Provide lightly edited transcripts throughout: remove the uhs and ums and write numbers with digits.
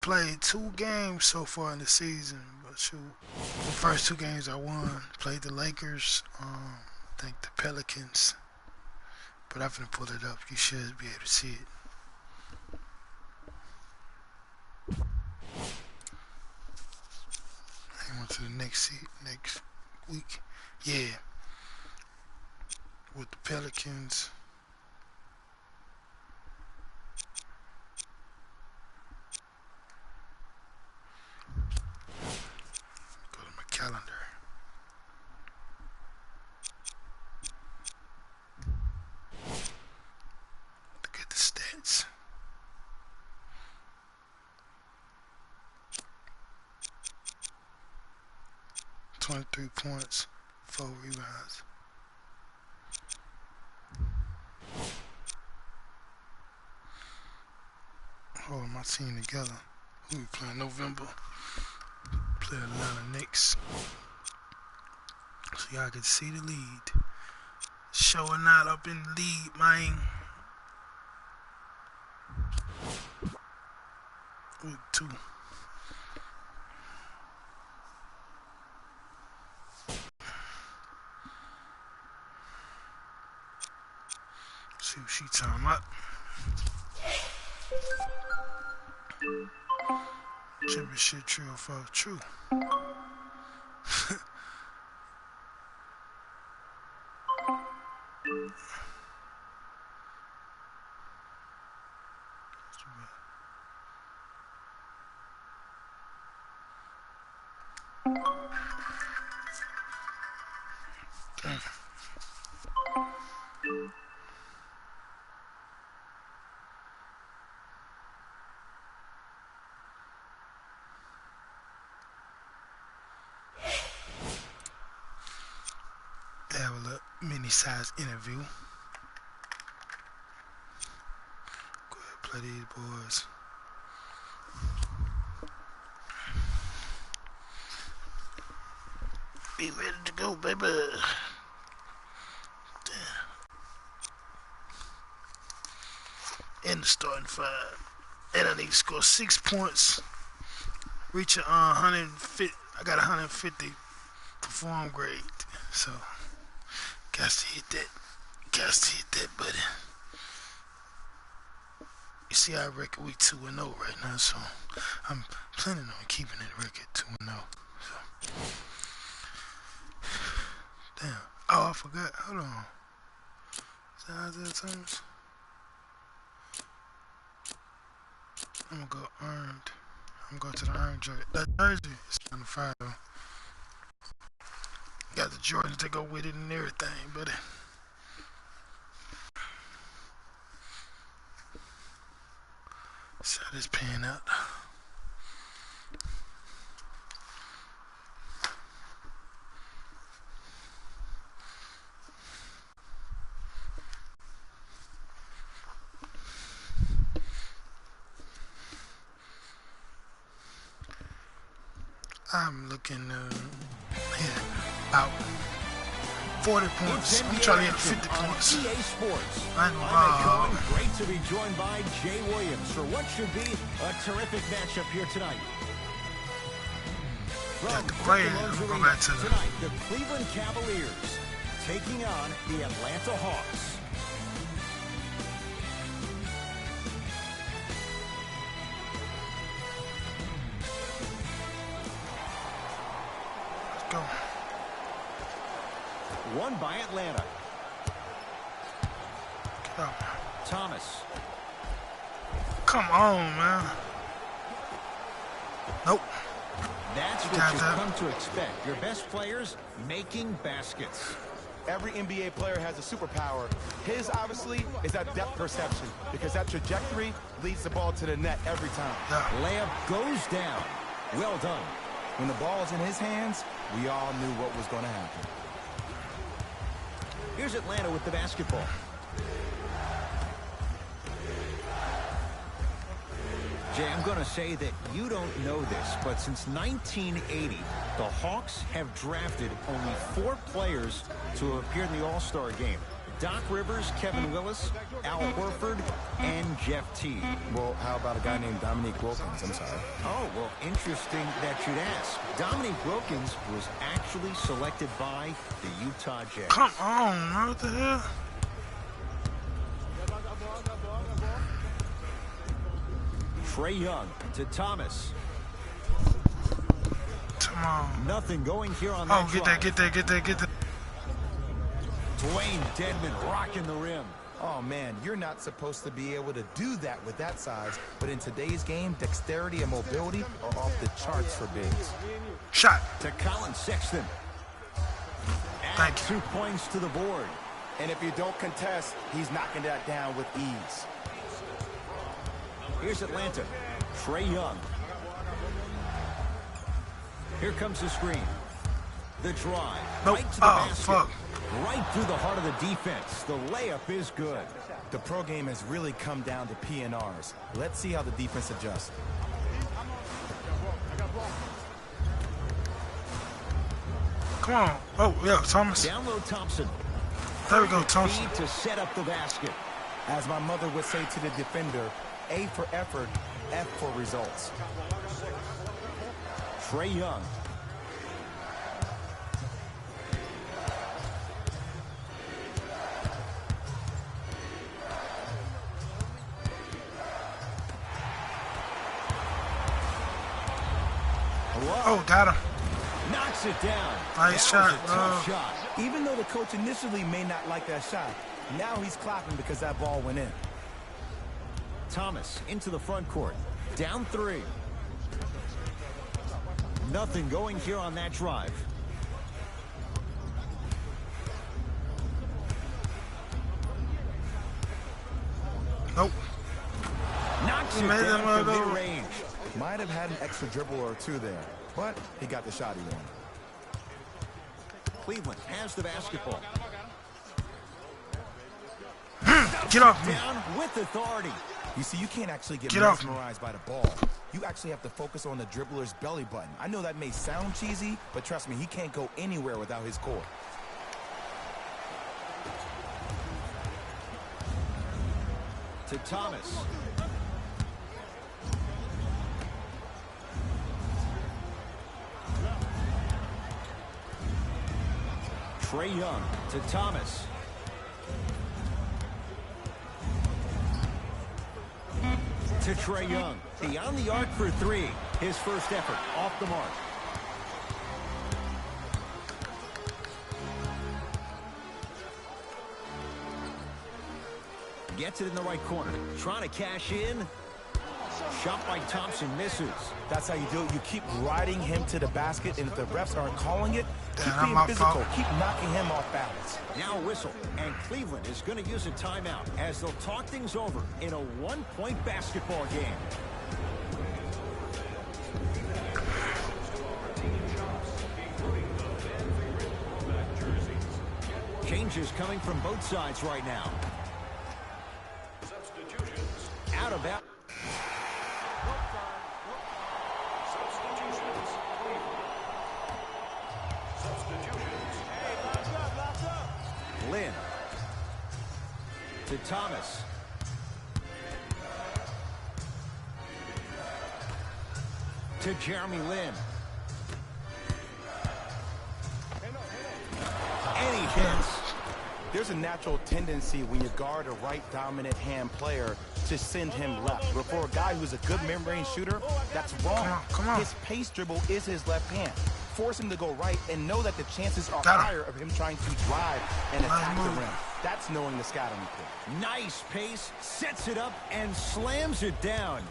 played 2 games so far in the season, but shoot, the first 2 games I won. Played the Lakers, I think the Pelicans, but I'm gonna pull it up. You should be able to see it. I went to the next week. Yeah, with the Pelicans. Go to my calendar. Look at the stats. "23 points, 4 rebounds." Holding my team together. Who we playing November? Play Atlanta Knicks. So y'all can see the lead. Showing out up in the lead, man. Week 2. See what she talking about. Championship true or false? True. Have a little mini-size interview. Go ahead and play these boys. Be ready to go, baby. In the starting 5. And I need to score 6 points. Reach a 150. I got 150 perform grade. So, got to hit that. Buddy. You see, I record we 2-0 right now, so I'm planning on keeping that record 2-0. So. Damn. Oh, I forgot. Hold on. Is that Isaiah Thomas? I'm gonna go earned. I'm going to the earned jersey. That jersey is on the fire though. Got the Jordans to go with it and everything, buddy. See how this pan out. I'm looking hit about 40 points. I'm trying to hit 50 points. EA Sports. I'm great to be joined by Jay Williams for what should be a terrific matchup here tonight. Got the play. We'll go back to tonight, the Cleveland Cavaliers taking on the Atlanta Hawks. Go. Won by Atlanta. Go. Thomas. Come on, man. Nope. That's what you've come to expect. Your best players making baskets. Every NBA player has a superpower. His, obviously, is that depth perception, because that trajectory leads the ball to the net every time. Yeah. Layup goes down. Well done. When the ball's in his hands, we all knew what was going to happen. Here's Atlanta with the basketball. Jay, I'm going to say that you don't know this, but since 1980, the Hawks have drafted only 4 players to appear in the All-Star game. Doc Rivers, Kevin Willis, Al Horford, and Jeff Teague. Well, how about a guy named Dominique Wilkins? I'm sorry. Oh, well, interesting that you'd ask. Dominique Wilkins was actually selected by the Utah Jazz. Come on, man. What the hell? Trae Young to Thomas. Come on. Nothing going here on that Oh, get drive. that. Dwayne Dedmon rocking the rim. Oh, man, you're not supposed to be able to do that with that size. But in today's game, dexterity and mobility are off the charts for bigs. Shot. To Colin Sexton. Thank Add 2 points to the board. And if you don't contest, he's knocking that down with ease. Here's Atlanta. Trae Young. Here comes the screen. The drive. Nope. Right to the Oh, basket. fuck. Right through the heart of the defense. The layup is good. The pro game has really come down to PNRs. Let's see how the defense adjusts. Come on. Oh, yeah, Thomas. Down low Thompson. There we go, Thompson. Feed to set up the basket. As my mother would say to the defender, A for effort, F for results. Trae Young. Oh, got him. Knocks it down. Nice That was shot, a tough bro. shot. Even though the coach initially may not like that shot, now he's clapping because that ball went in. Thomas into the front court. Down 3. Nothing going here on that drive. Nope. Knocks it Made him down from go. mid-range. Might have had an extra dribble or two there, but he got the shot he wanted. Cleveland has the basketball. Get off me. Down with authority. You see, you can't actually get Get off me. mesmerized by the ball. You actually have to focus on the dribbler's belly button. I know that may sound cheesy, but trust me, he can't go anywhere without his core. To Thomas. Trae Young to Thomas. To Trae Young. Beyond the arc for 3. His first effort off the mark. Gets it in the right corner. Trying to cash in. Shot by Thompson misses. That's how you do it. You keep riding him to the basket, and if the refs aren't calling it, keep Damn, being my physical. fault. Keep knocking him off balance. Now a whistle, and Cleveland is going to use a timeout as they'll talk things over in a one-point basketball game. Changes coming from both sides right now. Out of that. Lynn to Thomas. To Jeremy Lin. And he hits. There's a natural tendency when you guard a right dominant hand player to send him left. But for a guy who's a good mid-range shooter, that's wrong. Come on. His pace dribble is his left hand. Force him to go right and know that the chances are Got him. higher of him trying to drive and attack the move. rim. That's knowing the scouting report. Nice pace, sets it up, and slams it down.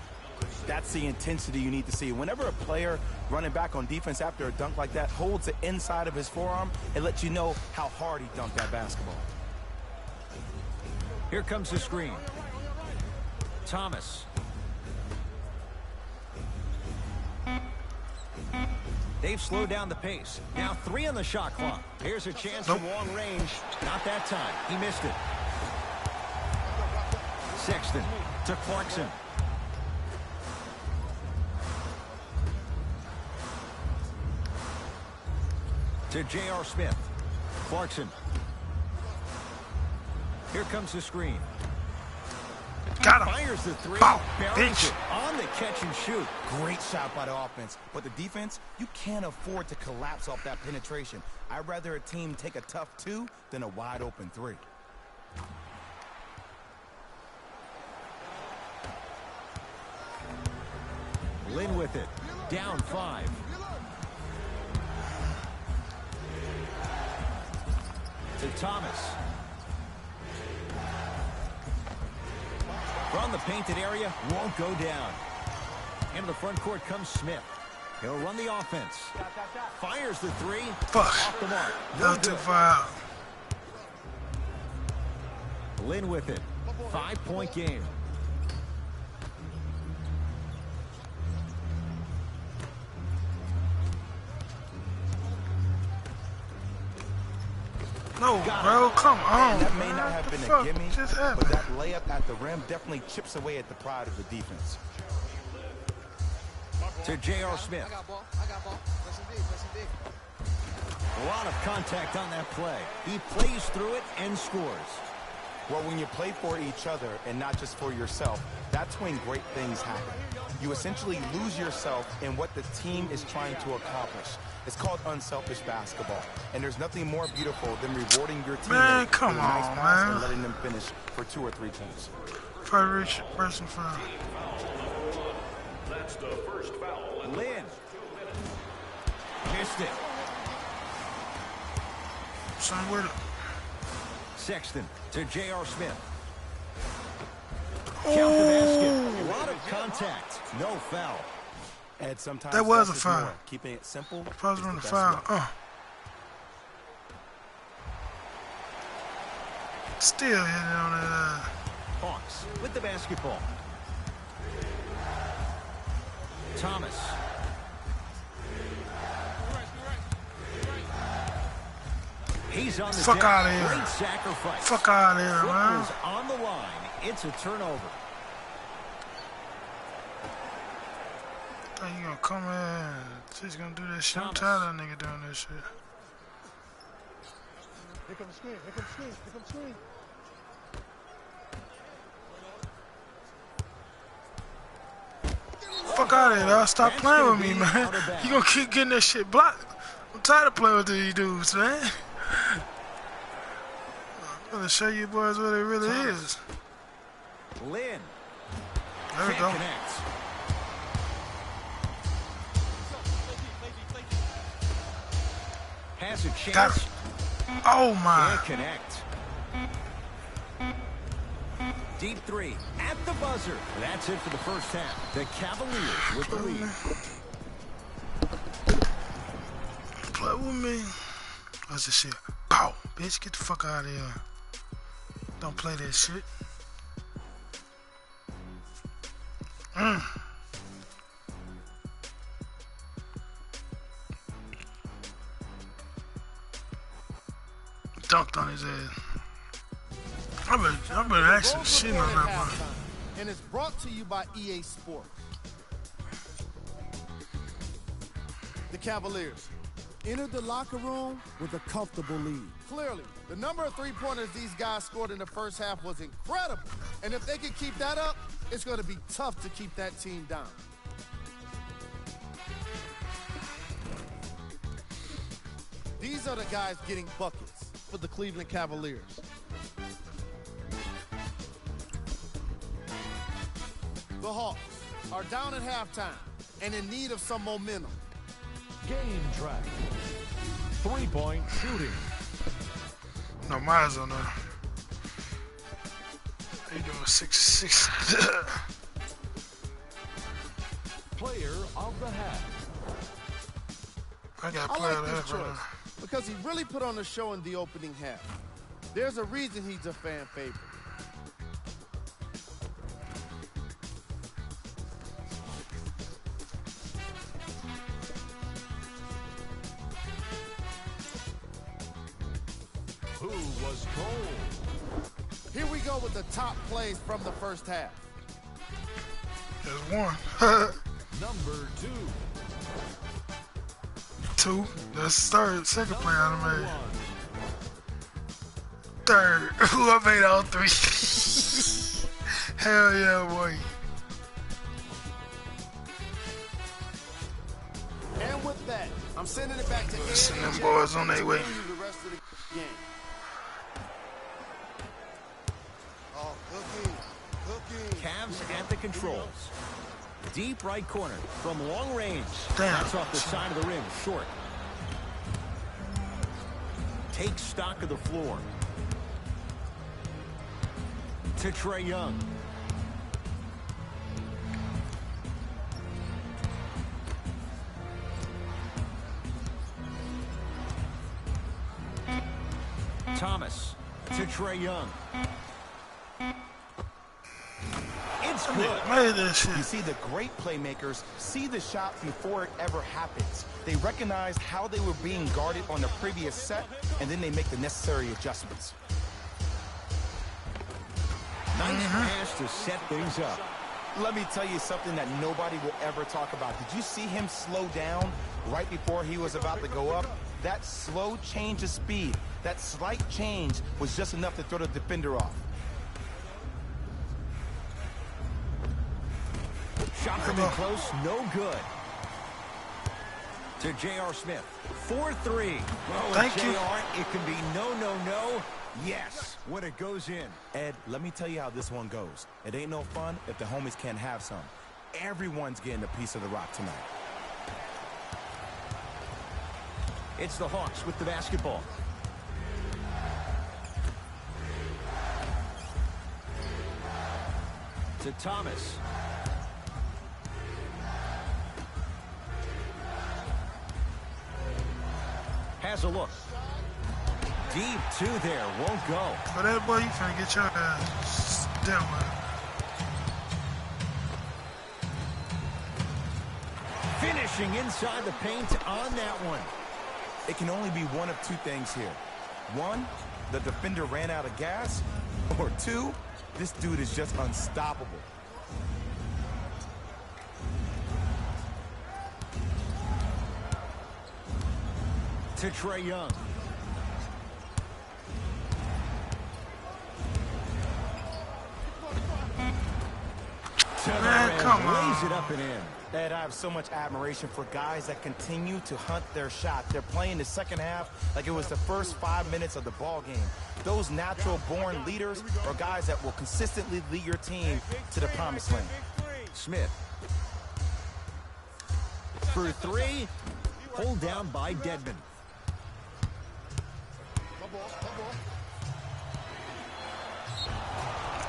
That's the intensity you need to see. Whenever a player running back on defense after a dunk like that holds the inside of his forearm, it lets you know how hard he dunked that basketball. Here comes the screen. Thomas. They've slowed down the pace. Now 3 on the shot clock. Here's a chance from long range. Not that time. He missed it. Sexton to Clarkson. To J.R. Smith. Clarkson. Here comes the screen. Got him. Fires the three. Bow, Buries bitch. it on the catch and shoot. Great shot by the offense, but the defense, you can't afford to collapse off that penetration. I'd rather a team take a tough 2 than a wide open 3. Lynn with it. Down 5. To Thomas. From the painted area, won't go down. Into the front court comes Smith. He'll run the offense. Fires the three. Fuck. Off the mark. That was too far out. Lynn with it. 5-point game. No, bro, come on. That may not have been a gimme, just but happened? that layup at the rim definitely chips away at the pride of the defense. To J.R. Smith. I got ball. Press him big. A lot of contact on that play. He plays through it and scores. Well, when you play for each other and not just for yourself, that's when great things happen. You essentially lose yourself in what the team is trying to accomplish. It's called unselfish basketball, and there's nothing more beautiful than rewarding your team Man, with come a nice on, pass man. and letting them finish for 2 or 3 points. First person foul. That's the first foul. Lynn. Missed it. Son with it. Sexton to J.R. Smith. Count the basket. A lot of contact. No foul. Ed, sometimes That was less a is foul. more. Keeping it simple If I was is the running best foul, way. still hitting on that. Hawks with the basketball. Thomas. He's on the Fuck deck. outta here. Great sacrifice. Fuck out of here, Foot man. was on the line. It's a turnover. Think you gonna come in? She's gonna do that shit. I'm Thomas. tired of that nigga doing this shit. Here comes the screen. Fuck out of here, dog. Stop That's playing gonna with me, be man. out of bounds. You gonna keep getting that shit blocked. I'm tired of playing with these dudes, man. I'm gonna show you boys what it really Thomas. is. Lynn. There we Can't go. connect. Has a chance. Got it. Oh my. Can't connect. Deep three at the buzzer. That's it for the first half. The Cavaliers with the lead. Play with me. What's this shit? Pow. Bitch, get the fuck out of here. Don't play that shit. Dunked on his ass. I've been actually shitting on that one. And it's brought to you by EA Sports. The Cavaliers entered the locker room with a comfortable lead. Clearly, the number of three-pointers these guys scored in the first half was incredible. And if they can keep that up, it's going to be tough to keep that team down. These are the guys getting buckets for the Cleveland Cavaliers. The Hawks are down at halftime and in need of some momentum. Game track. 3-point shooting. No, mine's on there. They doing 6-6. Player of the half. I got I player like of this that right choice now. because he really put on a show in the opening half. There's a reason he's a fan favorite. Who was cold? Here we go with the top plays from the first half. There's one. Number 2. 2. That's second play I done made. third. Ooh, I made all three. Hell yeah, boy. And with that, I'm sending it back to Ed. Send them boys on their way. The rest of the game. Oh, cookie. Cavs at the controls. Deep right corner from long range. Damn. That's off the side of the rim, short. Take stock of the floor. To Trae Young. Thomas to Trae Young. It's good. Made that You shit. see, the great playmakers see the shot before it ever happens. They recognize how they were being guarded on the previous set, and then they make the necessary adjustments. Nice pass to set things up. Let me tell you something that nobody will ever talk about. Did you see him slow down right before he was about to go up? That slow change of speed, that slight change was just enough to throw the defender off. Shot from in close, no good. To J.R. Smith. 4-3. Oh, Thank you. J.R., it can be no, no, no. Yes, when it goes in. Ed, let me tell you how this one goes. It ain't no fun if the homies can't have some. Everyone's getting a piece of the rock tonight. It's the Hawks with the basketball. To Thomas. Has a look. Deep two there, won't go. For that boy, you finna get your ass dealt with. Finishing inside the paint on that one. It can only be one of two things here. One, the defender ran out of gas. Or two, this dude is just unstoppable. To Trae Young. To the Man, rim, come lays on. it up and in. Ed, I have so much admiration for guys that continue to hunt their shot. They're playing the second half like it was the first 5 minutes of the ball game. Those natural-born leaders are guys that will consistently lead your team to the promised land. Smith. For three. Pulled down by Dedmon.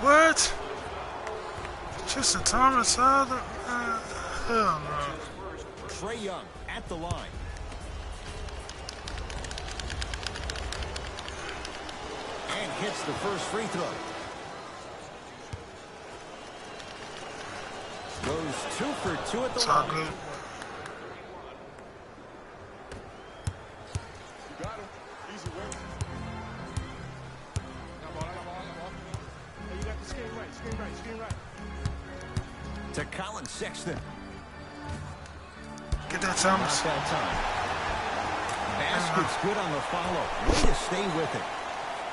What? Just a Thomas Other? Hell no. Trae Young at the line. And hits the first free throw. Goes 2 for 2 at the It's all line. good. Got him. Easy work. Got ball. Hey, you got the skin right. To Colin Sexton. Get that Not Thomas. that time. Basket's good on the follow. Way to stay with it.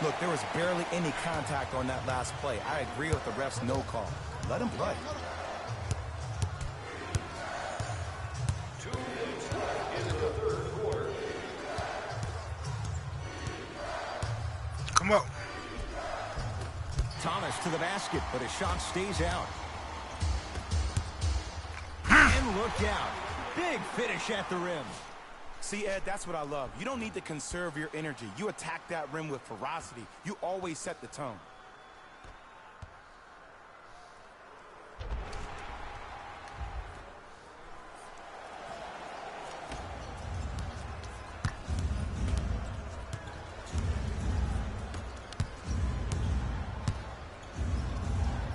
Look, there was barely any contact on that last play. I agree with the ref's no call. Let him play. Come on. Thomas to the basket, but his shot stays out. And look out. Big finish at the rim. See, Ed, that's what I love. You don't need to conserve your energy. You attack that rim with ferocity. You always set the tone.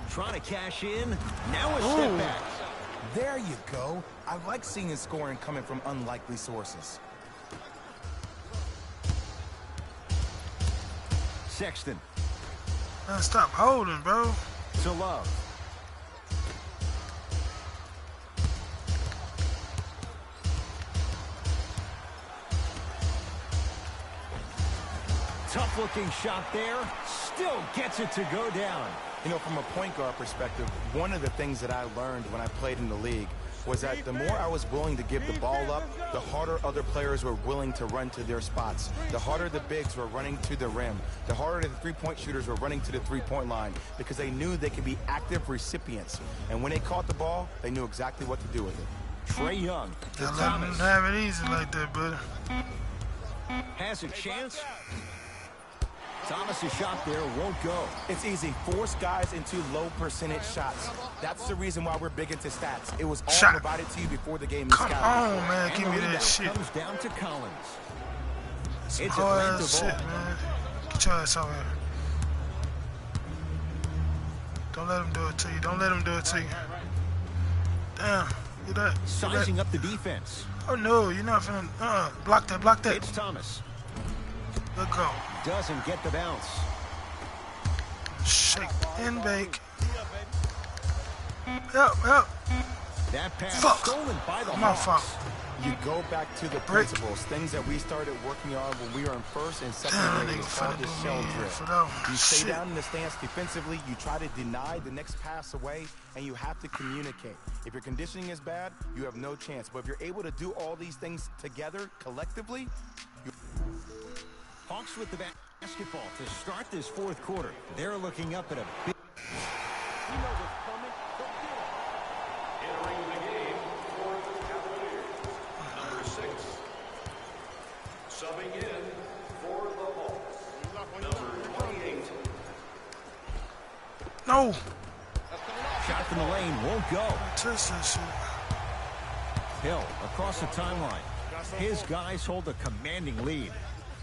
Trying to cash in. Now a step back. There you go. I like seeing scoring coming from unlikely sources. Sexton Man, stop holding, bro. to Love. Tough-looking shot there. Still gets it to go down. You know, from a point guard perspective, one of the things that I learned when I played in the league was that the more I was willing to give the ball up, the harder other players were willing to run to their spots. The harder the bigs were running to the rim. The harder the three-point shooters were running to the three-point line because they knew they could be active recipients. And when they caught the ball, they knew exactly what to do with it. Trae Young to Let them Thomas. have it easy like that, brother. Has a chance. Thomas' shot there won't go. It's easy. Force guys into low percentage shots. That's the reason why we're big into stats. It was all Shot. provided to you before the game is Come scouted. on, man. And Give the me that rebound shit. comes down to Collins. It's Hard Atlanta ass shit, ball. man. Get your ass over here. Don't let him do it to you. Don't let him do it to you. Damn. Get that. Get Sizing that. up the defense. Oh, no. You're not finna. Block that. Block that. It's Thomas. Let go. Doesn't get the bounce. Shake and bake. Help. That pass Fuck. stolen by the My Hawks. fault. You go back to the Break. principles, things that we started working on when we were in first and second Damn, that grade. nigga It's called finna the do shell me in drill. for that one. You stay Shit. down in the stance defensively, you try to deny the next pass away, and you have to communicate. If your conditioning is bad, you have no chance. But if you're able to do all these things together, collectively, Hawks with the basketball to start this fourth quarter. They're looking up at a big... Entering the game for the Cavaliers, number 6. Subbing in for the Hawks, number 28. No. Shot from the lane won't go. Touch that shit. Hill across the timeline. His guys hold a commanding lead.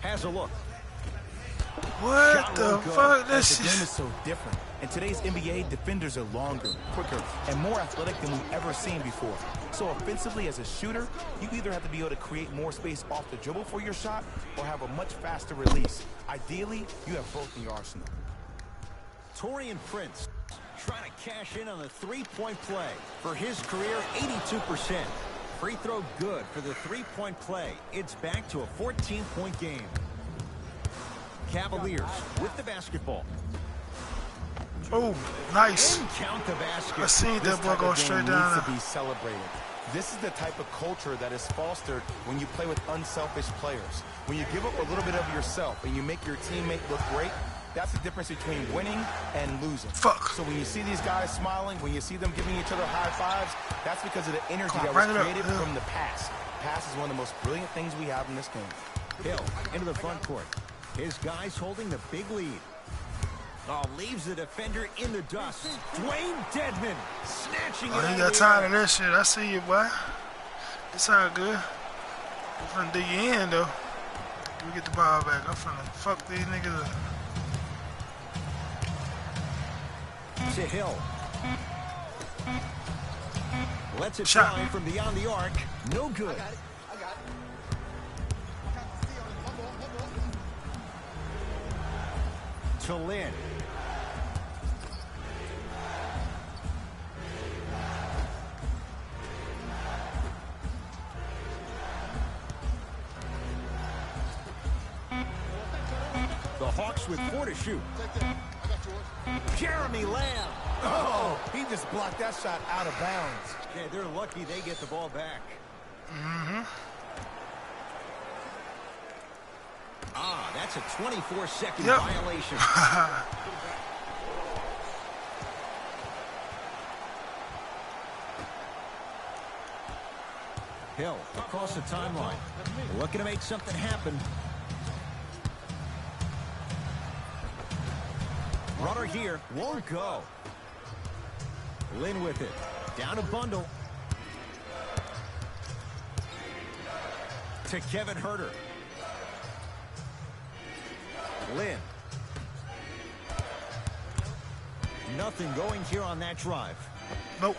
Has a look. What Shot the won't go. fuck? That the shit. game is so different. In today's NBA, defenders are longer, quicker, and more athletic than we've ever seen before. So offensively, as a shooter, you either have to be able to create more space off the dribble for your shot or have a much faster release. Ideally, you have both in your arsenal. Taurean Prince trying to cash in on the three-point play. For his career, 82%. Free throw good for the three-point play. It's back to a 14-point game. Cavaliers with the basketball. Oh, nice. And count the basket. I seen This that boy type go of game straight needs down to there. be celebrated. This is the type of culture that is fostered when you play with unselfish players. When you give up a little bit of yourself and you make your teammate look great, that's the difference between winning and losing. Fuck. So when you see these guys smiling, when you see them giving each other high fives, that's because of the energy Come on, that was bring it up, created yeah. from the pass. Pass is one of the most brilliant things we have in this game. Hill into the front court. His guys holding the big lead. Oh, leaves the defender in the dust. Dwayne Dedman snatching it Oh, out he of got the tired air. of that shit. I see you, boy. It's all good. I'm finna do you in, though. Let me get the ball back. I'm finna fuck these niggas up. To Hill. Lets it Shot. fly from beyond the arc. No good. To Lynn. The Hawks with 4 to shoot. Jeremy Lamb. Oh, he just blocked that shot out of bounds. Yeah, they're lucky they get the ball back. Ah, that's a 24-second Yep. violation. Hill across the timeline. Looking to make something happen. Runner here. Won't go. Lynn with it. Down a bundle. To Kevin Huerter. Lynn. Nothing going here on that drive. Nope.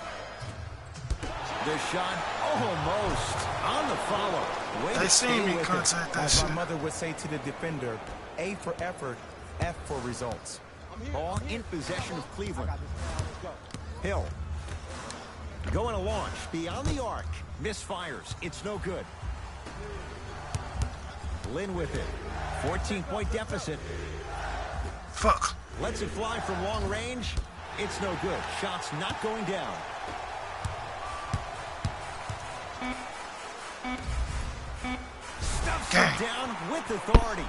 The shot almost on the follow. Way They to seen stay me with it. contact that As my shit. mother would say to the defender, A for effort, F for results. Ball in possession of Cleveland. Hill. Going to launch. Beyond the arc. Misfires. It's no good. Lynn with it. 14-point deficit. Fuck. Lets it fly from long range. It's no good. Shot's not going down. Stuffs it down with authority.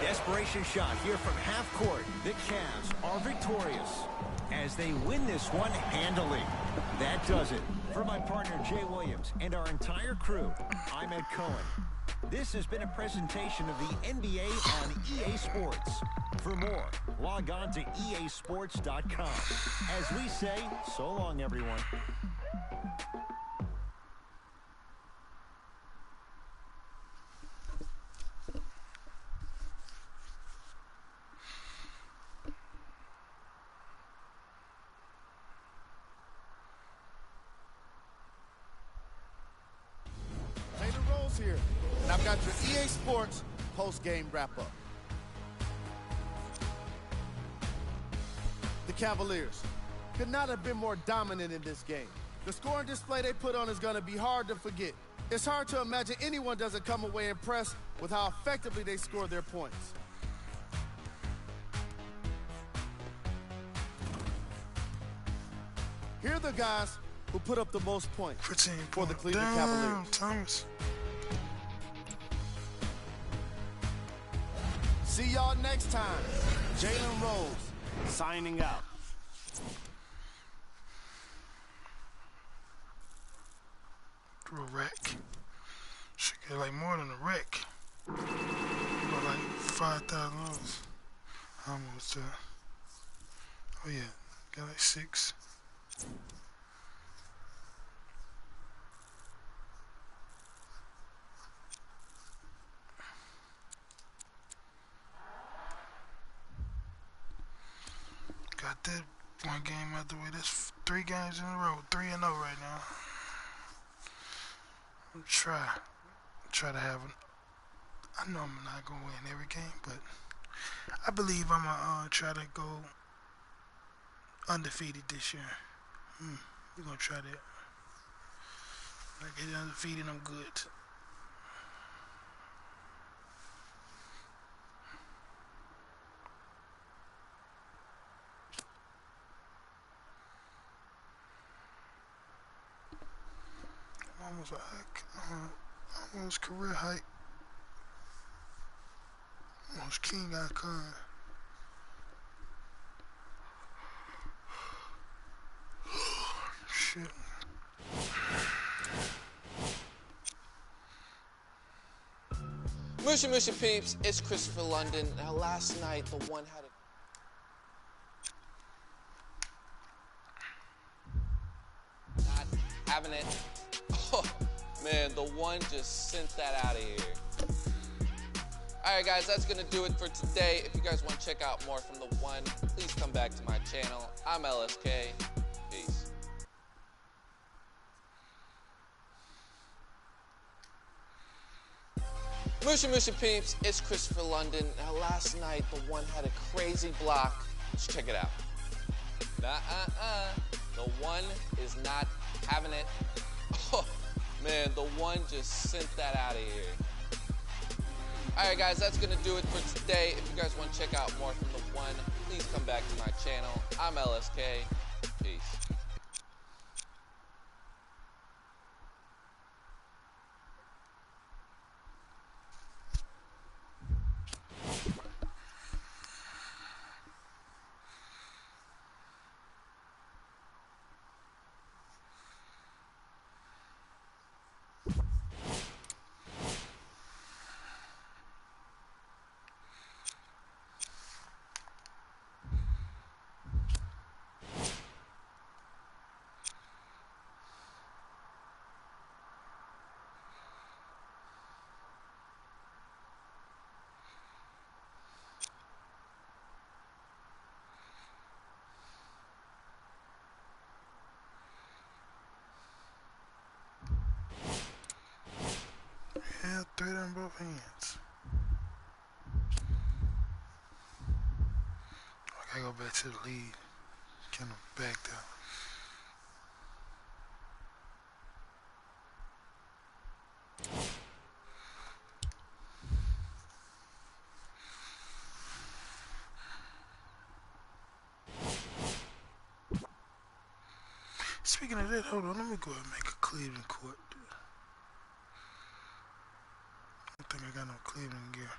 Desperation shot here from half court. The Cavs are victorious as they win this one handily. That does it. For my partner Jay Williams and our entire crew, I'm Ed Cohen. This has been a presentation of the NBA on EA Sports. For more, log on to easports.com. As we say, so long, everyone. Here, and I've got your EA Sports post-game wrap-up. The Cavaliers could not have been more dominant in this game. The scoring display they put on is going to be hard to forget. It's hard to imagine anyone doesn't come away impressed with how effectively they scored their points. Here are the guys who put up the most points for the Cleveland Cavaliers. Thomas. See y'all next time. Jalen Rose signing out. Through a wreck. Should get like more than a wreck. About like $5,000. Almost. Oh yeah, got like 6. Got that one game out the way. That's 3 games in a row. 3-0 right now. I'm try to have it. I know I'm not gonna win every game, but I believe I'm gonna try to go undefeated this year. We're gonna try that. Like get undefeated, I'm good. Almost career height. Almost king icon. Shit. Musha Musha peeps, it's Christopher London. Now last night the one had a not having it. Oh man, the one just sent that out of here. Alright guys, that's gonna do it for today. If you guys want to check out more from the one, please come back to my channel. I'm LSK. Peace. Musha Musha peeps, it's Christopher London. Now last night the one had a crazy block. Let's check it out. The one is not having it. Oh man, the one just sent that out of here. Alright guys, that's gonna do it for today. If you guys want to check out more from the one, please come back to my channel. I'm LSK. Peace. Yeah, 3 in both hands. I gotta go back to the lead. Kind of backed out. Speaking of that, hold on. Let me go ahead and make a Cleveland court. I don't think I got no Cleveland gear.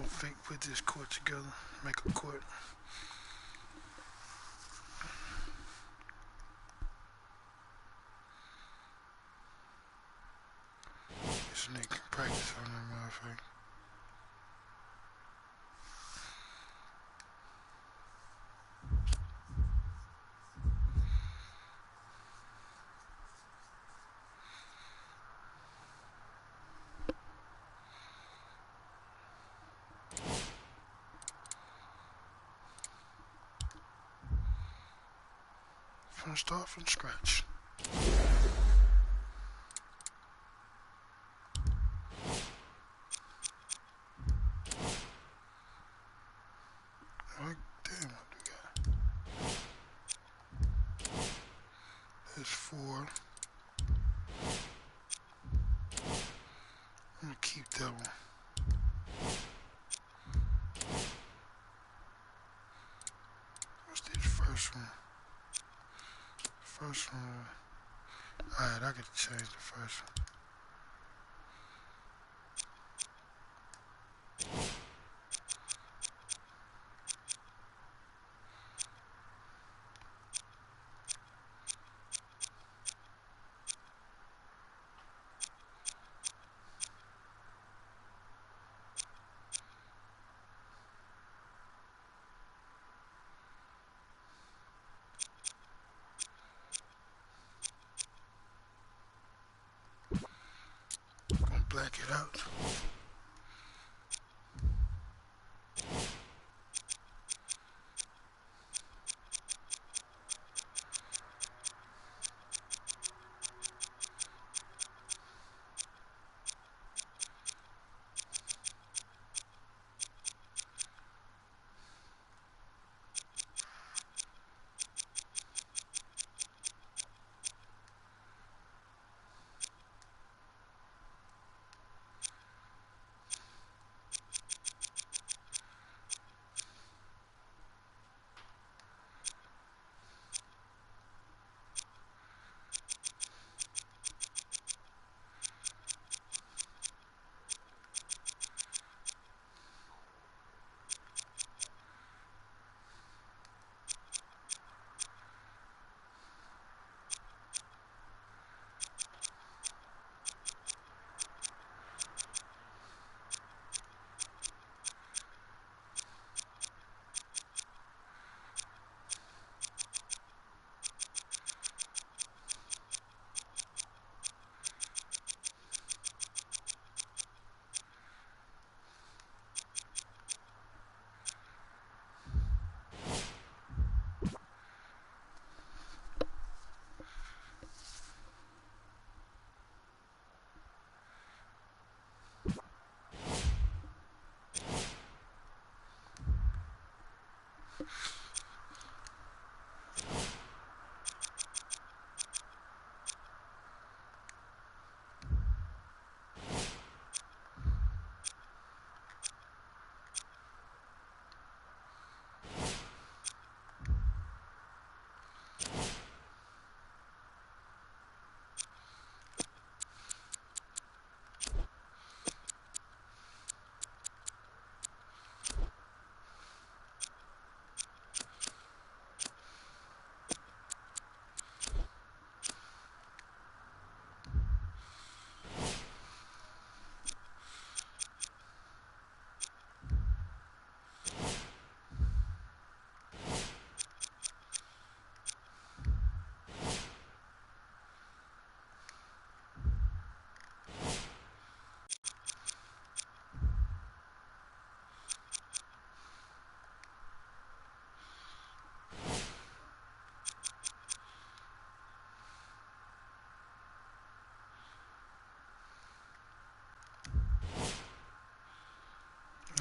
Fake put this court together, make a court. This nigga can practice on that motherfucker. Start from scratch. Like, damn, what do we got? There's 4. I'm gonna keep that one. What's this first one? First one. Alright, I could change the first one. Black it out.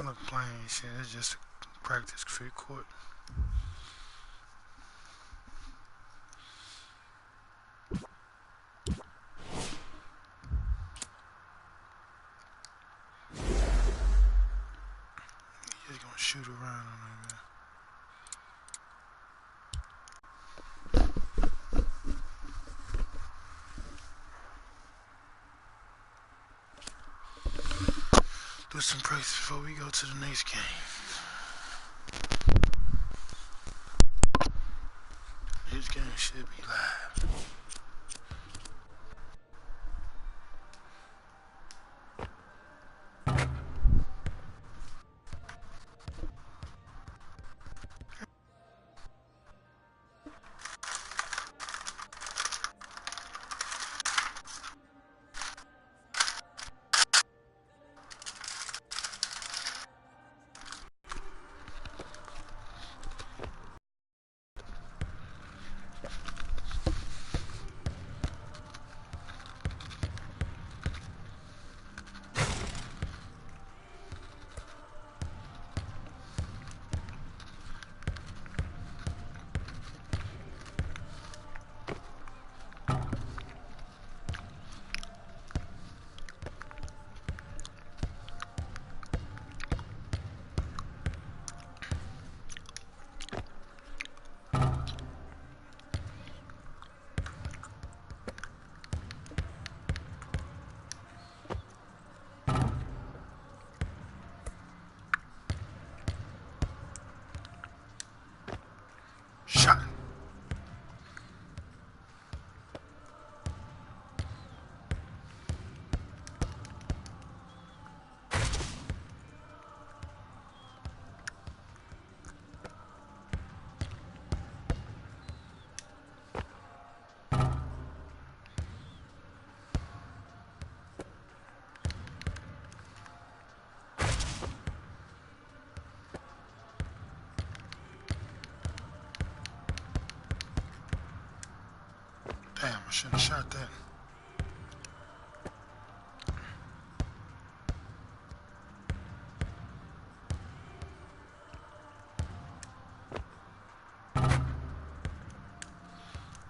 look plain. Shit, it's just a practice free court. He's gonna shoot around on him, man. Do some practice before we go to the next game. This game should be live. Shot. Damn, I shouldn't have shot that.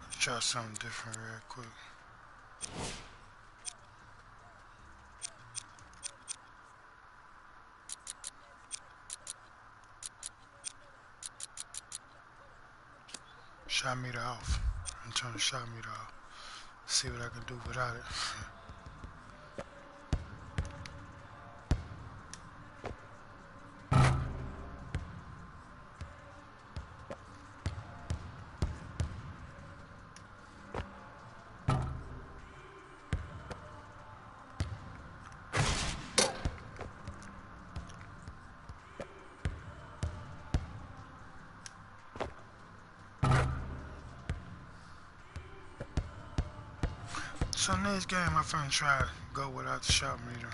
Let's try something different real quick. Shot meter off. I'm turning the shot meter off. See what I can do without it. So next game, I'm finna try to go without the shot meter.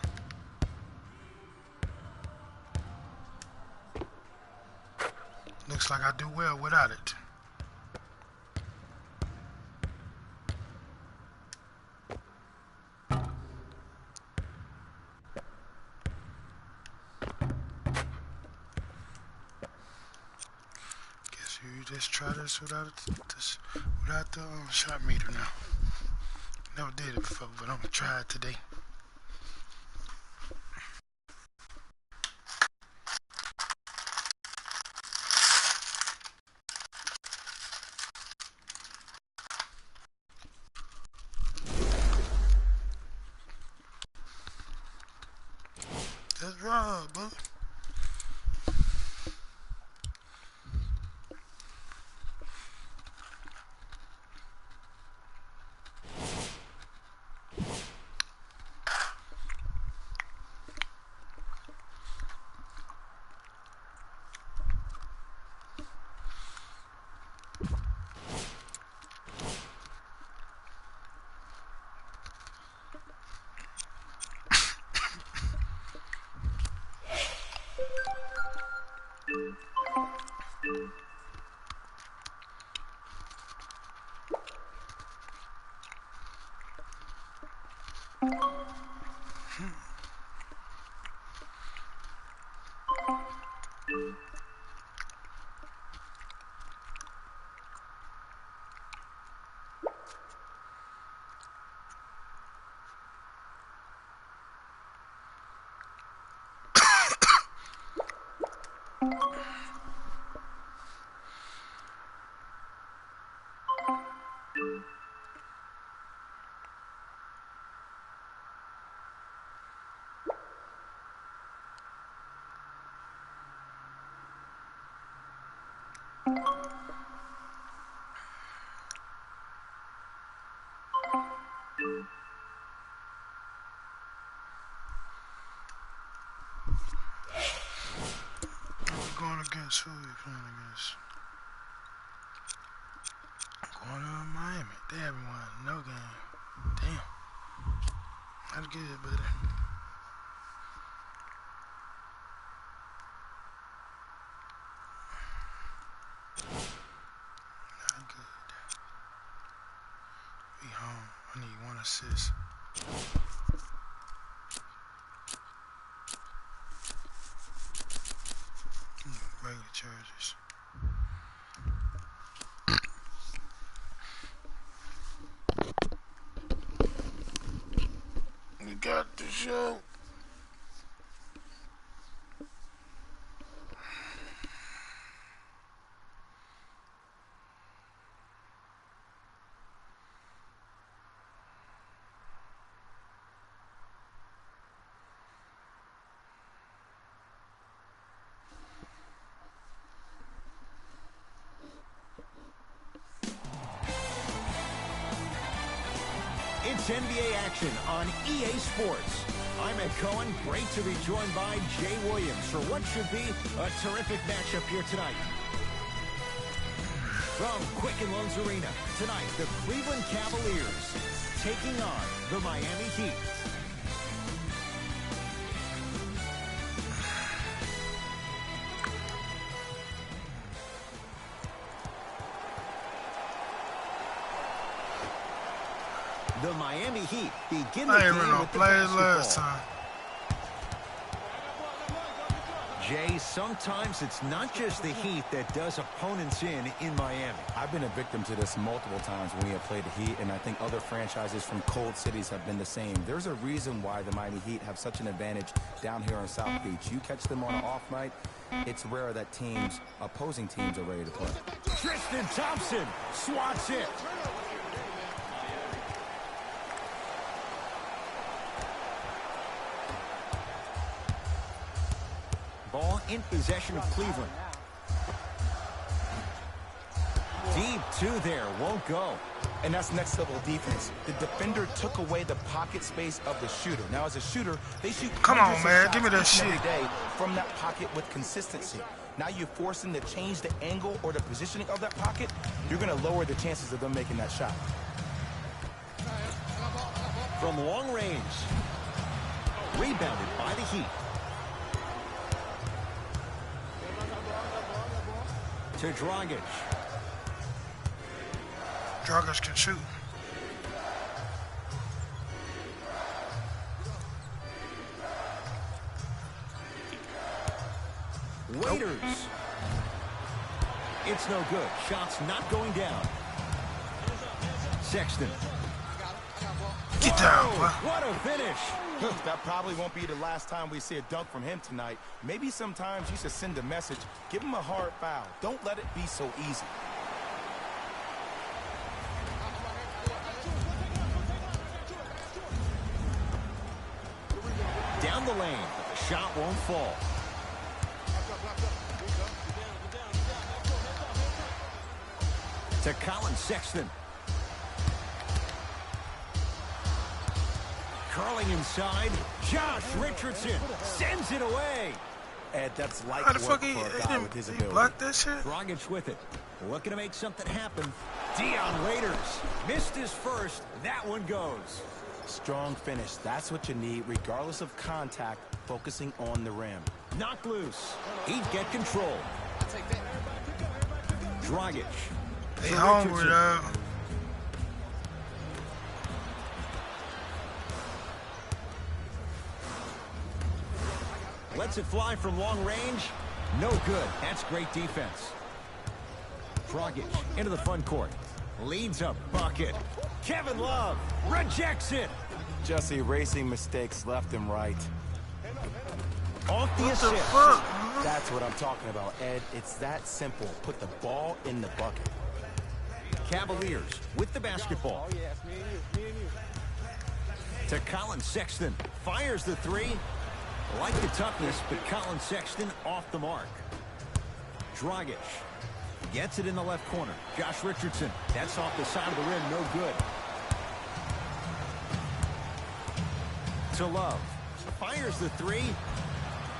Looks like I do well without it. Guess you just try this without the shot meter now. Never did it before, but I'm gonna try it today. That's right, brother. Going against who we playing against? Going to Miami. They haven't won no game. Damn. That's good, buddy. Not good. We home. I need 1 assist. Regular Chargers. We got the show. It's NBA action on EA Sports. I'm Ed Cohen. Great to be joined by Jay Williams for what should be a terrific matchup here tonight. From Quicken Loans Arena, tonight the Cleveland Cavaliers taking on the Miami Heat. The Miami Heat begin the game with the basketball. Jay, sometimes it's not just the Heat that does opponents in Miami. I've been a victim to this multiple times when we have played the Heat, and I think other franchises from cold cities have been the same. There's a reason why the Miami Heat have such an advantage down here on South Beach. You catch them on an off night, it's rare that opposing teams are ready to play. Tristan Thompson swats it. Ball in possession of Cleveland. Deep two there, won't go. And that's next level defense. The defender took away the pocket space of the shooter. Now as a shooter, they shoot Come on, man, give me that shit. every day from that pocket with consistency. Now you're forcing to change the angle or the positioning of that pocket. You're going to lower the chances of them making that shot. From long range. Rebounded by the Heat. To Dragic. Dragic can shoot. Waiters. It's no good. Shots not going down. Sexton. Get down, boy. What a finish. That probably won't be the last time we see a dunk from him tonight. Maybe sometimes you should send a message. Give him a hard foul. Don't let it be so easy. Down the lane, but the shot won't fall. To Colin Sexton. Curling inside, Josh Richardson sends it away. Ed, that's light How the work fuck he for a guy with his he ability. blocked that shit? Dragic with it. Looking to make something happen. Dion Waiters missed his first. That one goes. Strong finish. That's what you need, regardless of contact, focusing on the rim. Knocked loose. He'd get control. Dragic. They to hungry, Richardson. dog. Lets it fly from long range. No good. That's great defense. Dragic into the front court. Leads a bucket. Kevin Love rejects it. Just erasing mistakes left and right. Off the assist. That's what I'm talking about, Ed. It's that simple. Put the ball in the bucket. Cavaliers with the basketball. Oh, yeah, it's me and you. To Colin Sexton. Fires the three. Like the toughness, but Colin Sexton off the mark. Dragic gets it in the left corner. Josh Richardson. That's off the side of the rim. No good. To Love. Fires the three.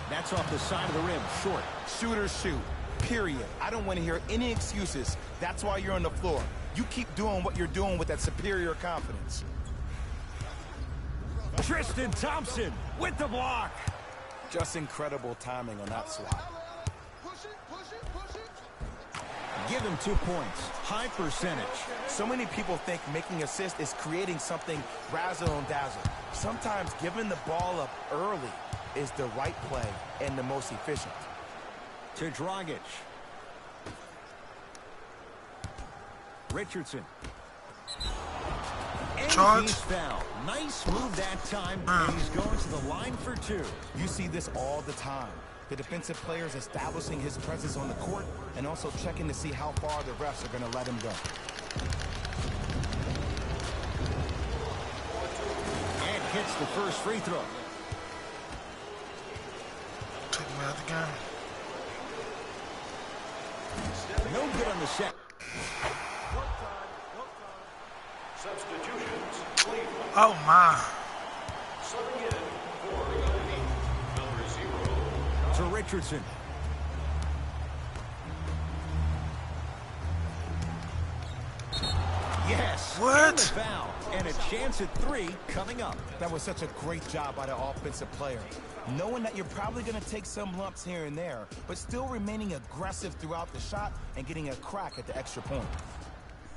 That's off the side of the rim. Short. Shooters shoot. Period. I don't want to hear any excuses. That's why you're on the floor. You keep doing what you're doing with that superior confidence. Tristan Thompson with the block. Just incredible timing on that swat. Give him 2 points. High percentage. So many people think making assists is creating something razzle and dazzle. Sometimes giving the ball up early is the right play and the most efficient. To Dragic. Richardson. And he's fouled. Nice move that time. And he's going to the line for 2. You see this all the time. The defensive players establishing his presence on the court and also checking to see how far the refs are going to let him go. And hits the first free throw. Took him out of the game. No good on the set. Substitutions. Cleveland. Oh my. Subbing in for number 0. To Richardson. Yes. What? And the foul. And a chance at 3 coming up. That was such a great job by the offensive player. Knowing that you're probably going to take some lumps here and there, but still remaining aggressive throughout the shot and getting a crack at the extra point.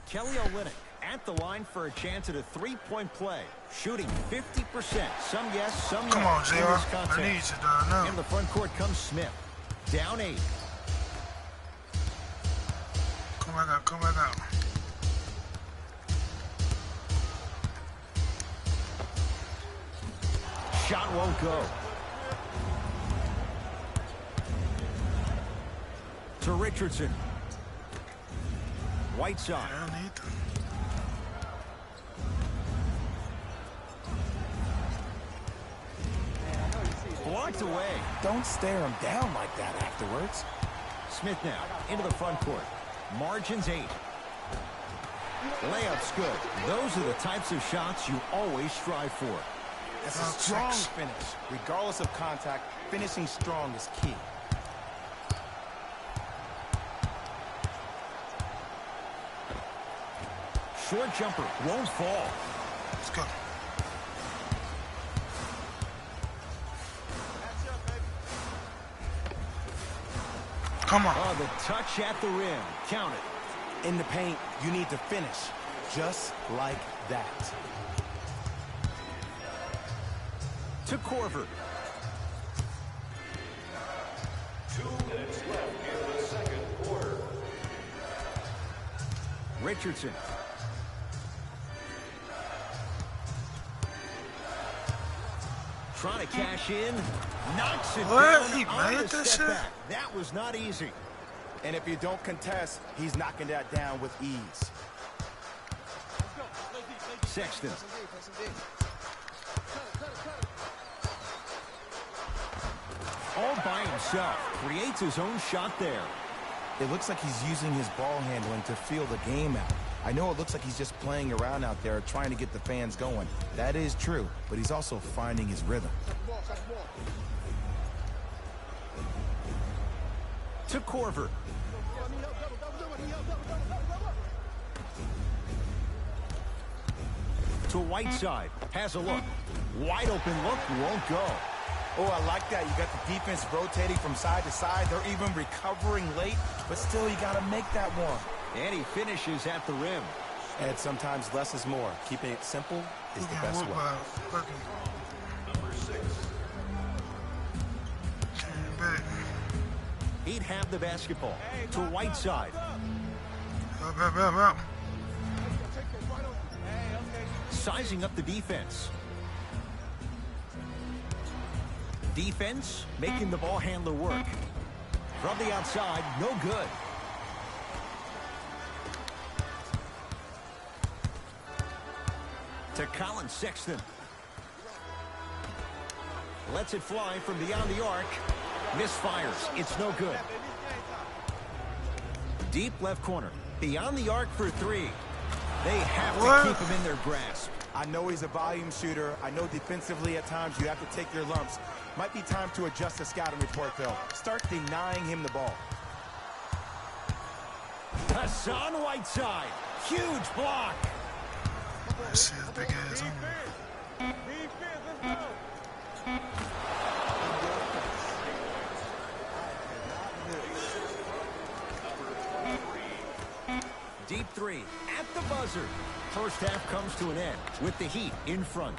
Kelly Olynyk at the line for a chance at a 3-point play. Shooting 50%. Some yes, some no. Come on, in JR. this I contest. need you down now. In the front court comes Smith. Down 8. Come back out. Come back out. Shot won't go. To Richardson. Whiteside. I need them. Blocked away. Don't stare him down like that afterwards. Smith now into the front court. Margins 8. Layup's good. Those are the types of shots you always strive for. That's a strong finish. Regardless of contact, finishing strong is key. Short jumper won't fall. Let's go. Come on. Oh, the touch at the rim. Count it. In the paint, you need to finish. Just like that. To Korver. 2 minutes left in the second quarter. Richardson. Trying to cash in. Knocks it What? down He on made the that step shit? back. That was not easy. And if you don't contest, he's knocking that down with ease. Sexton. All by himself. Creates his own shot there. It looks like he's using his ball handling to feel the game out. I know it looks like he's just playing around out there trying to get the fans going. That is true, but he's also finding his rhythm. To Korver. To Whiteside. Has a look. Wide open look. Won't go. Oh, I like that. You got the defense rotating from side to side. They're even recovering late, but still you got to make that one. And he finishes at the rim. And sometimes less is more. Keeping it simple is the best way. Number 6. Came back. He have the basketball. To Whiteside. Up. Sizing up the defense. Defense making the ball handler work. From the outside, no good. To Colin Sexton. Lets it fly from beyond the arc. Misfires. It's no good. Deep left corner. Beyond the arc for three. They have to keep him in their grasp. I know he's a volume shooter. I know defensively at times you have to take your lumps. Might be time to adjust the scouting report, though. Start denying him the ball. Hassan Whiteside. Huge block. Let's see his big ass on. Deep three at the buzzer. First half comes to an end with the Heat in front.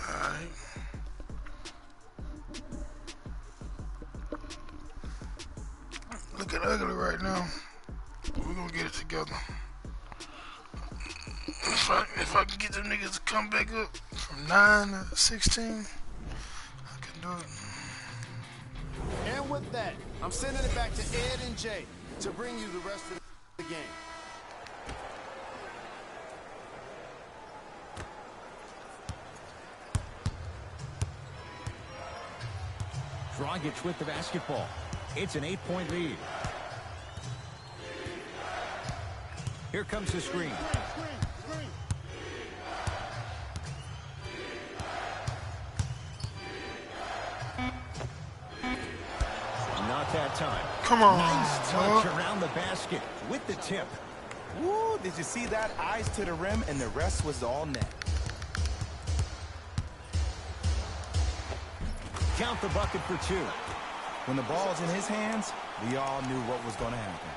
All right. Looking ugly right now. We're gonna get it together. If I can get them niggas to come back up from 9 to 16, I can do it. And with that, I'm sending it back to Ed and Jay to bring you the rest of the game. Dragic with the basketball. It's an 8-point lead. Here comes the screen. Not that time. Come on. Nice touch around the basket with the tip. Woo, did you see that? Eyes to the rim, and the rest was all net. Count the bucket for two. When the ball's in his hands, we all knew what was going to happen.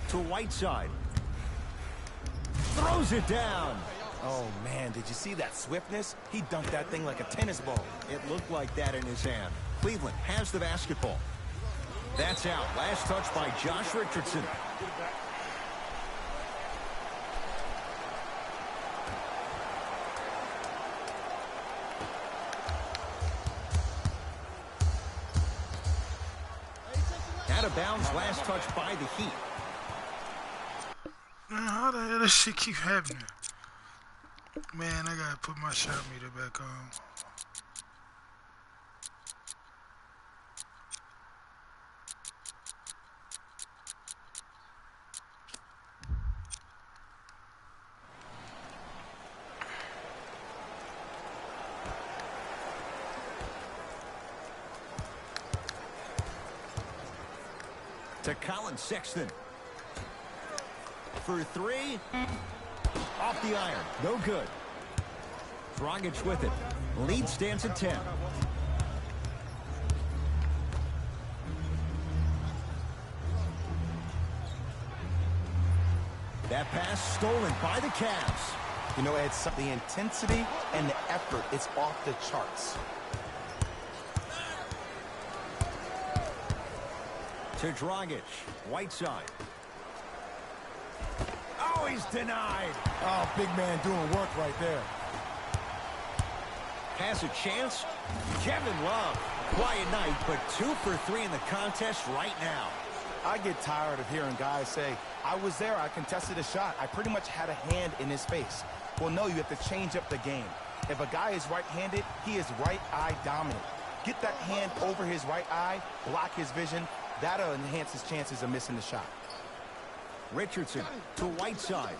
To Whiteside. Throws it down. Oh, man, did you see that swiftness? He dunked that thing like a tennis ball. It looked like that in his hand. Cleveland has the basketball. That's out. Last touch by Josh Richardson. Out of bounds. Last touch by the Heat. Man, how the hell this shit keep happening? Man, I gotta put my shot meter back on. To Colin Sexton. For three. Off the iron. No good. Dragic with it. Lead stands at 10. That pass stolen by the Cavs. You know, Ed, the intensity and the effort, it's off the charts. To Dragic. Whiteside. Oh, he's denied. Oh, big man doing work right there. Has a chance. Kevin Love. Quiet night, but 2 for 3 in the contest right now. I get tired of hearing guys say, I was there, I contested a shot, I pretty much had a hand in his face. Well, no, you have to change up the game. If a guy is right-handed, he is right eye dominant. Get that hand over his right eye, block his vision. That'll enhance his chances of missing the shot. Richardson to Whiteside.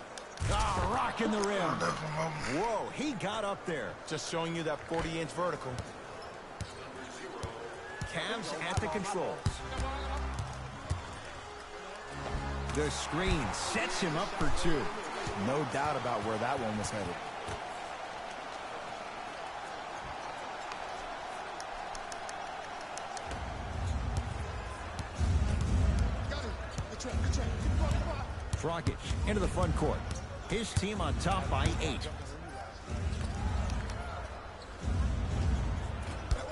Ah, rocking the rim. Whoa, he got up there. Just showing you that 40-inch vertical. Cavs at the controls. The screen sets him up for 2. No doubt about where that one was headed. Dragic into the front court. His team on top by 8.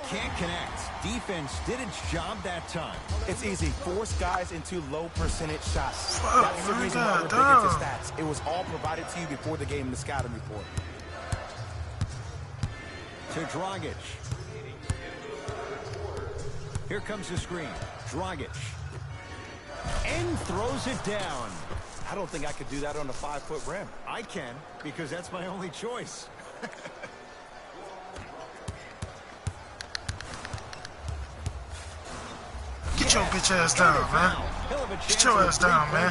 Can't connect. Defense did its job that time. It's easy. Force guys into low percentage shots. Fuck, That's the man, reason why we're big goddamn. into stats. It was all provided to you before the game in the scouting report. To Dragic. Here comes the screen. Dragic. And throws it down. I don't think I could do that on a 5-foot rim. I can, because that's my only choice. Get your bitch ass down, man. Get your ass down, man.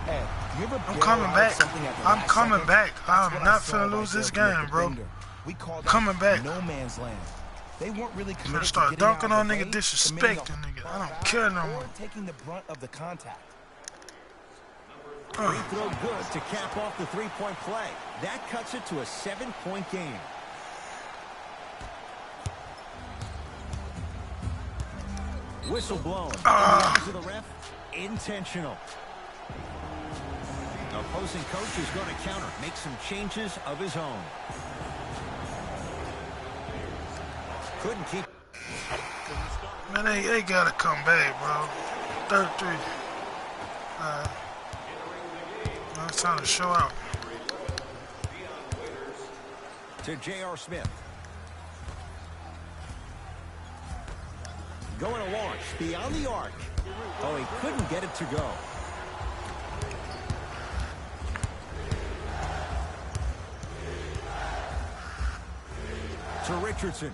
Hey, you ever I'm bail coming out back. something at the I'm last coming second? back. That's I'm what I not saw finna right lose there this from the game, bro. defender. We call that Coming back. no man's land. They weren't really I'm committed gonna to start getting out dunking of on the nigga, way, disrespecting committing a nigga. I don't foul care no or more. taking the brunt of the contact. Free throw good to cap off the three-point play. That cuts it to a 7-point game. Whistle blown. In the eyes of the ref, intentional. The opposing coach is going to counter, make some changes of his own. Couldn't keep. Man, they gotta come back, bro. 33. Now it's time to show out. To J.R. Smith. Going to launch beyond the arc. Oh, he couldn't get it to go. To Richardson.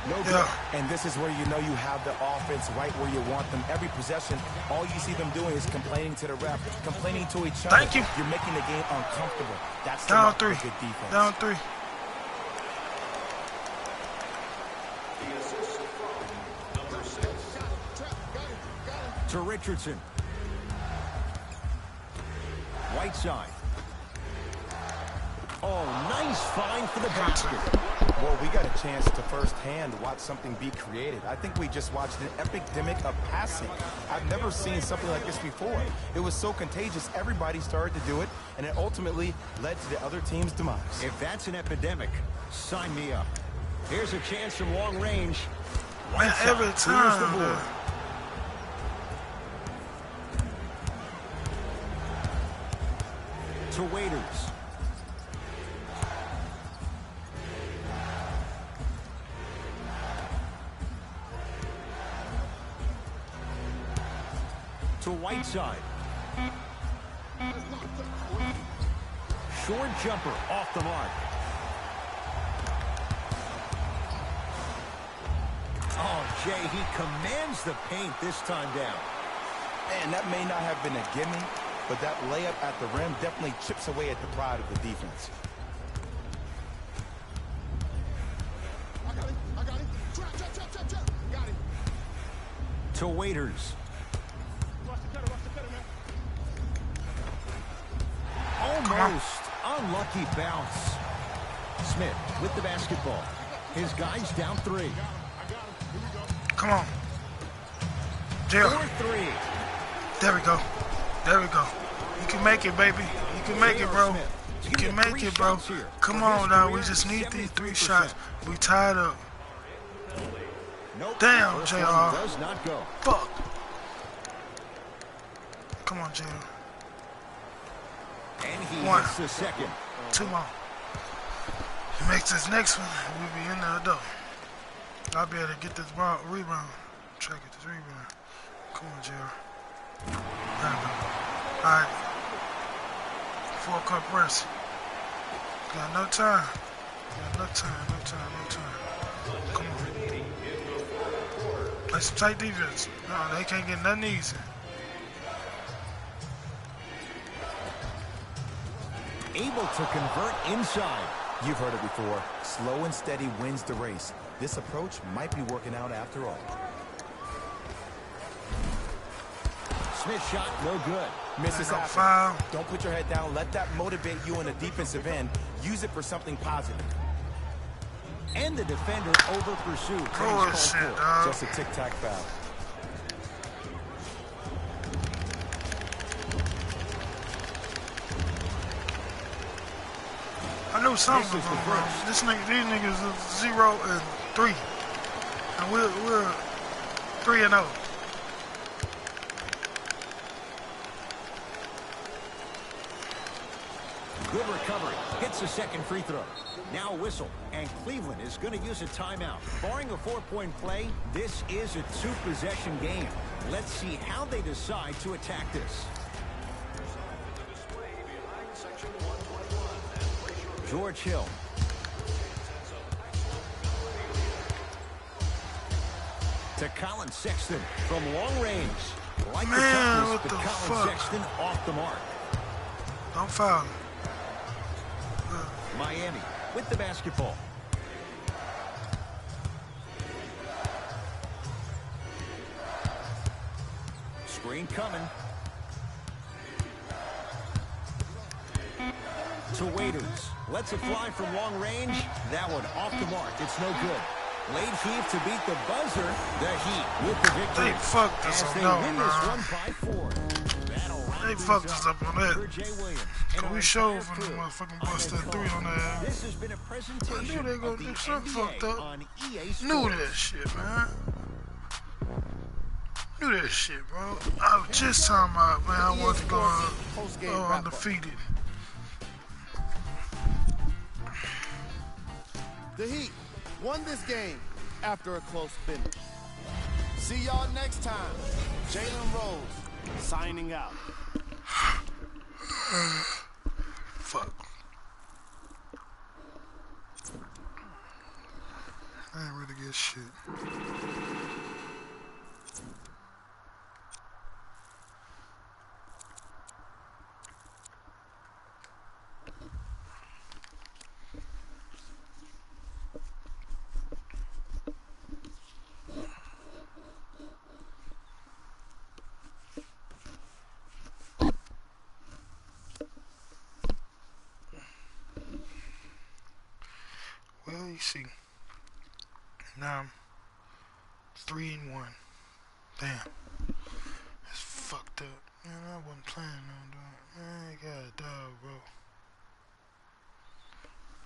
No good. And this is where you know you have the offense right where you want them. Every possession, all you see them doing is complaining to the ref, complaining to each other. Thank you. You're making the game uncomfortable. That's the Down mark of 3. a good defense. Down 3. To Richardson. Whiteside. Oh, nice find for the basket. Well, we got a chance to firsthand watch something be created. I think we just watched an epidemic of passing. I've never seen something like this before. It was so contagious, everybody started to do it, and it ultimately led to the other team's demise. If that's an epidemic, sign me up. Here's a chance from long range. Man, every Clears the time, board. man. To Waiters. To Whiteside. Short jumper off the mark. Oh, Jay, he commands the paint this time down. Man, that may not have been a gimme, but that layup at the rim definitely chips away at the pride of the defense. I got him. Trap. Got him. To Waiters. Watch the cutter, man. Almost unlucky bounce. Smith with the basketball. His guys down 3. Come on. Jill. 4-3. There we go. There we go. You can make it, baby. You can make it, bro. You can make it, bro. Come on now. We just need these 3 shots. We tied up. Nope. Damn, First JR. one does not go. Fuck. Come on, Jill. And he One. hits the second. 2 more. He makes this next one, we'll be in there though. I'll be able to get this rebound. Try to get this rebound. Come on, Jill. Alright. 4-cup press. Got no time. Got no time. Come on. Play some tight defense. No, they can't get nothing easy. Able to convert inside. You've heard it before. Slow and steady wins the race. This approach might be working out after all. Smith shot, no good. Misses No happen. foul. Don't put your head down. Let that motivate you on the defensive end. Use it for something positive. And the defender over pursued. Oh, shit, dog. Just a tic-tac foul. I knew something was going wrong. These niggas is 0 and 3. And we're 3 and 0. Good recovery. Hits the second free throw. Now a whistle. And Cleveland is going to use a timeout. Barring a 4-point play, this is a 2-possession game. Let's see how they decide to attack this. George Hill. To Colin Sexton from long range. Like the toughness, but Colin Sexton off the mark. Don't foul. Miami with the basketball. Screen coming. To Waiters. Lets it fly from long range. That one off the mark. It's no good. Late heave to beat the buzzer. The Heat with the victory. They fucked us as up. they No, win this one by 4. They fucked us up on that. For Jay Williams. Cause we showed for the motherfucking bust that 3 on that. This has been a presentation I knew they gonna of the do something NBA fucked up. on EA Knew Sports. that shit, man. Knew that shit, bro. I was just talking about, man, I wanted to go undefeated. The Heat won this game after a close finish. See y'all next time. Jalen Rose signing out. Fuck. I ain't really get shit. Well, you see, now I'm 3 and 1. Damn, it's fucked up. Man, I wasn't planning on doing it. Man, I got a dog, bro.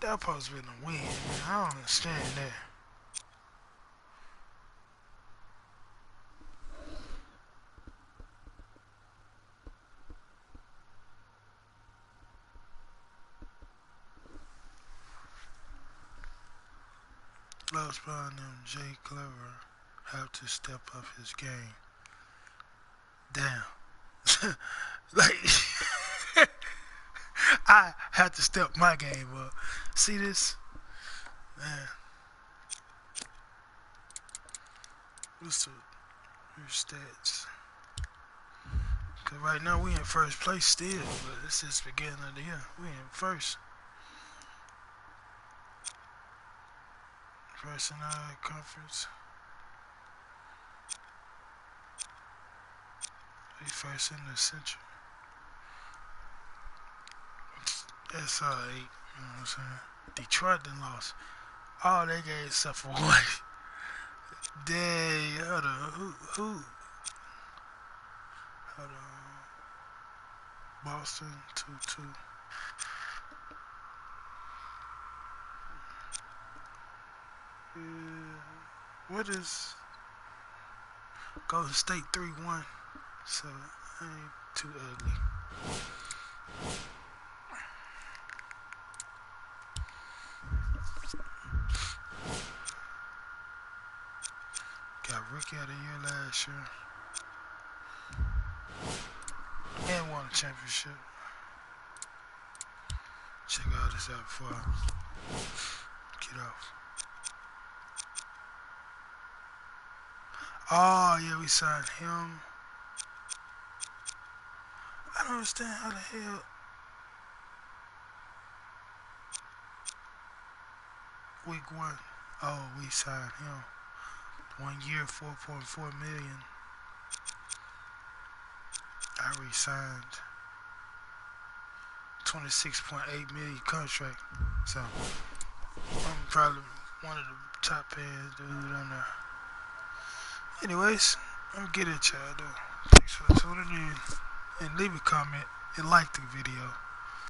That supposed to be a win, man. I don't understand that. Lost by them, Jay Clever have to step up his game. Damn. Like, I have to step my game up. See this? Man. What's the stats? Cause right now we in first place still, but this is the beginning of the year. We in first. First in our conference. We first in the central. That's all right. You know what I'm saying? Detroit done lost. All they gave except for one. Hold on. Who? Hold on. Boston 2-2. What is Golden State 3-1? So it ain't too ugly. Got Rookie of the Year last year and won a championship. Check all this out before I get off. Oh, yeah, we signed him. I don't understand how the hell. Week 1. Oh, we signed him. 1 year, $4.4 million. I re-signed. $26.8 million contract. So, I'm probably one of the top fans, dude, on there. Anyways, I'm get at y'all, though. Thanks for tuning in. And leave a comment and like the video.